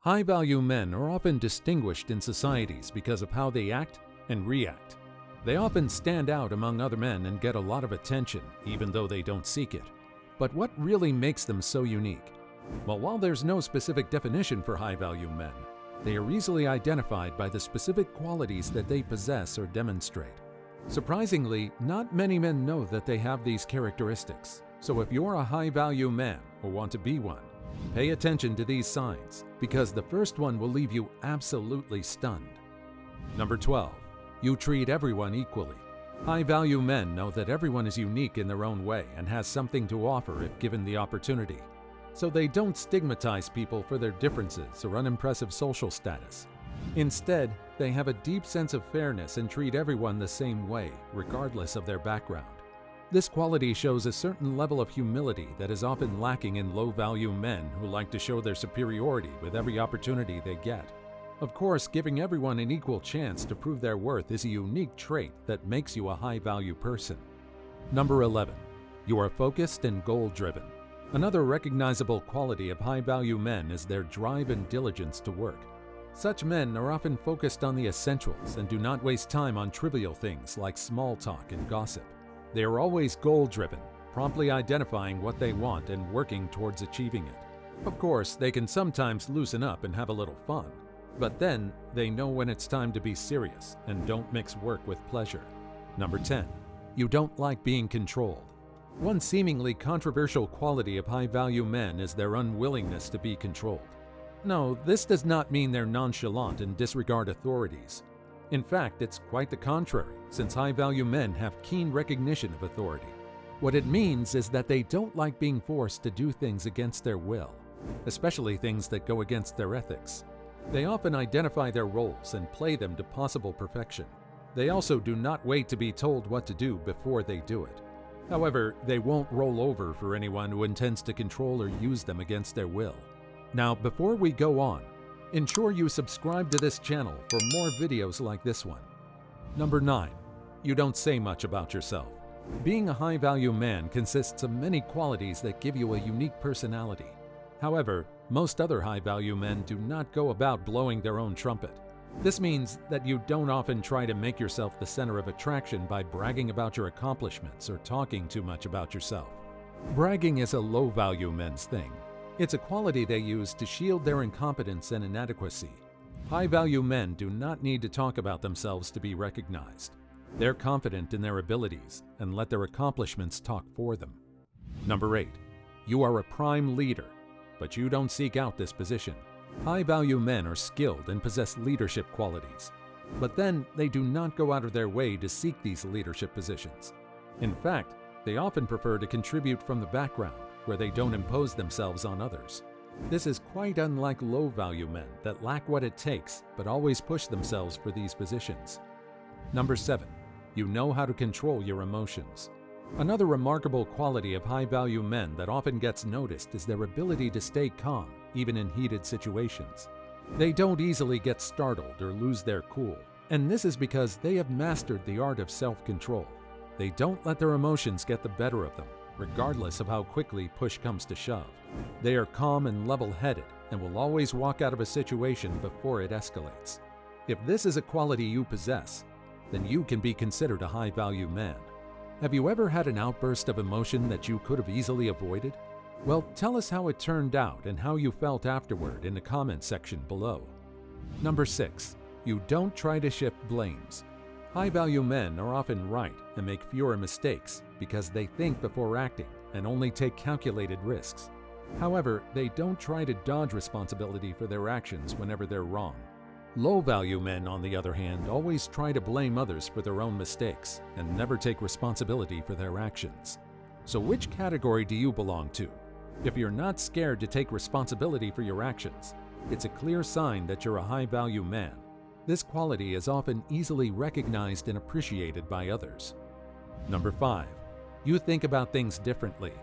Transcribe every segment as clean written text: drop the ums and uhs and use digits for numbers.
High-value men are often distinguished in societies because of how they act and react. They often stand out among other men and get a lot of attention, even though they don't seek it. But what really makes them so unique? Well, while there's no specific definition for high-value men, they are easily identified by the specific qualities that they possess or demonstrate. Surprisingly, not many men know that they have these characteristics. So if you're a high-value man or want to be one, pay attention to these signs, because the first one will leave you absolutely stunned. Number 12. You treat everyone equally. High-value men know that everyone is unique in their own way and has something to offer if given the opportunity. So they don't stigmatize people for their differences or unimpressive social status. Instead, they have a deep sense of fairness and treat everyone the same way, regardless of their background. This quality shows a certain level of humility that is often lacking in low-value men who like to show their superiority with every opportunity they get. Of course, giving everyone an equal chance to prove their worth is a unique trait that makes you a high-value person. Number 11. You are focused and goal-driven. Another recognizable quality of high-value men is their drive and diligence to work. Such men are often focused on the essentials and do not waste time on trivial things like small talk and gossip. They are always goal-driven, promptly identifying what they want and working towards achieving it. Of course, they can sometimes loosen up and have a little fun, but then they know when it's time to be serious and don't mix work with pleasure. Number 10. You don't like being controlled. One seemingly controversial quality of high-value men is their unwillingness to be controlled. No, this does not mean they're nonchalant and disregard authorities. In fact, it's quite the contrary, since high-value men have keen recognition of authority. What it means is that they don't like being forced to do things against their will, especially things that go against their ethics. They often identify their roles and play them to possible perfection. They also do not wait to be told what to do before they do it. However, they won't roll over for anyone who intends to control or use them against their will. Now, before we go on, ensure you subscribe to this channel for more videos like this one. Number 9. You don't say much about yourself. Being a high-value man consists of many qualities that give you a unique personality. However, most other high-value men do not go about blowing their own trumpet. This means that you don't often try to make yourself the center of attraction by bragging about your accomplishments or talking too much about yourself. Bragging is a low-value men's thing. It's a quality they use to shield their incompetence and inadequacy. High-value men do not need to talk about themselves to be recognized. They're confident in their abilities and let their accomplishments talk for them. Number 8. You are a prime leader, but you don't seek out this position. High-value men are skilled and possess leadership qualities, but then they do not go out of their way to seek these leadership positions. In fact, they often prefer to contribute from the background, where they don't impose themselves on others. This is quite unlike low-value men that lack what it takes but always push themselves for these positions. Number 7. You know how to control your emotions. Another remarkable quality of high-value men that often gets noticed is their ability to stay calm, even in heated situations. They don't easily get startled or lose their cool, and this is because they have mastered the art of self-control. They don't let their emotions get the better of them, regardless of how quickly push comes to shove. They are calm and level-headed and will always walk out of a situation before it escalates. If this is a quality you possess, then you can be considered a high-value man. Have you ever had an outburst of emotion that you could have easily avoided? Well, tell us how it turned out and how you felt afterward in the comment section below. Number 6. You don't try to shift blames. High-value men are often right and make fewer mistakes because they think before acting and only take calculated risks. However, they don't try to dodge responsibility for their actions whenever they're wrong. Low-value men, on the other hand, always try to blame others for their own mistakes and never take responsibility for their actions. So which category do you belong to? If you're not scared to take responsibility for your actions, it's a clear sign that you're a high-value man. This quality is often easily recognized and appreciated by others. Number 5. You think about things differently.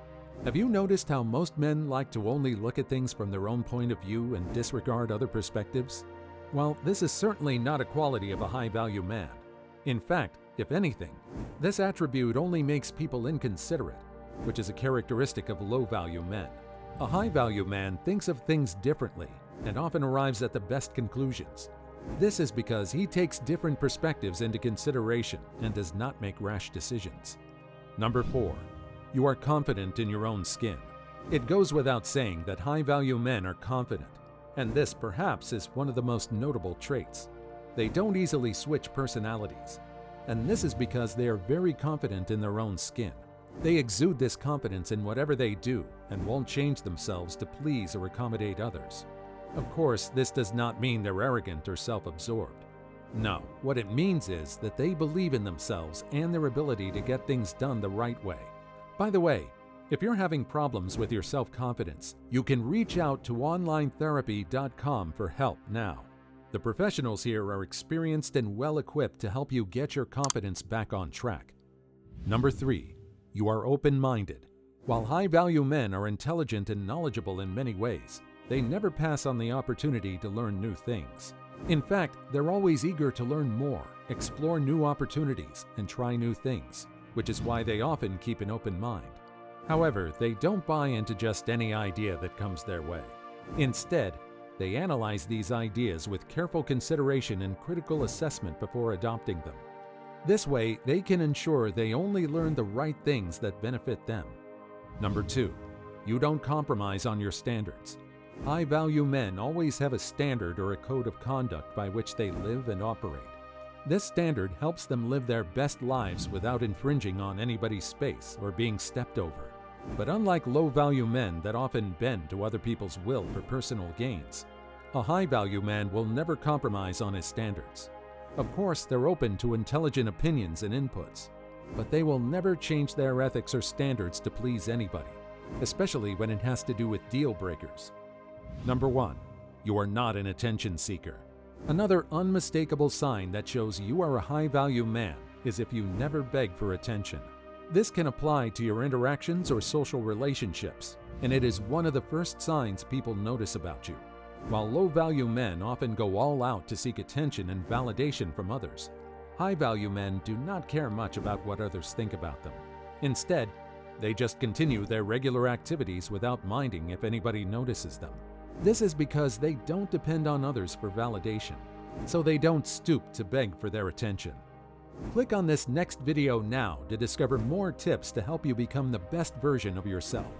Have you noticed how most men like to only look at things from their own point of view and disregard other perspectives? Well, this is certainly not a quality of a high-value man. In fact, if anything, this attribute only makes people inconsiderate, which is a characteristic of low-value men. A high-value man thinks of things differently and often arrives at the best conclusions. This is because he takes different perspectives into consideration and does not make rash decisions. Number 4. You are confident in your own skin. It goes without saying that high-value men are confident, and this perhaps is one of the most notable traits. They don't easily switch personalities, and this is because they are very confident in their own skin. They exude this confidence in whatever they do and won't change themselves to please or accommodate others. Of course, this does not mean they're arrogant or self-absorbed. No, what it means is that they believe in themselves and their ability to get things done the right way. By the way, if you're having problems with your self-confidence, you can reach out to onlinetherapy.com for help now. The professionals here are experienced and well-equipped to help you get your confidence back on track. Number 3. You are open-minded. While high-value men are intelligent and knowledgeable in many ways, they never pass on the opportunity to learn new things. In fact, they're always eager to learn more, explore new opportunities, and try new things, which is why they often keep an open mind. However, they don't buy into just any idea that comes their way. Instead, they analyze these ideas with careful consideration and critical assessment before adopting them. This way, they can ensure they only learn the right things that benefit them. Number 2. You don't compromise on your standards. High-value men always have a standard or a code of conduct by which they live and operate. This standard helps them live their best lives without infringing on anybody's space or being stepped over. But unlike low-value men that often bend to other people's will for personal gains, a high-value man will never compromise on his standards. Of course, they're open to intelligent opinions and inputs, but they will never change their ethics or standards to please anybody, especially when it has to do with deal breakers. Number 1. You are not an attention seeker. Another unmistakable sign that shows you are a high-value man is if you never beg for attention. This can apply to your interactions or social relationships, and it is one of the first signs people notice about you. While low-value men often go all out to seek attention and validation from others, high-value men do not care much about what others think about them. Instead, they just continue their regular activities without minding if anybody notices them. This is because they don't depend on others for validation, so they don't stoop to beg for their attention. Click on this next video now to discover more tips to help you become the best version of yourself.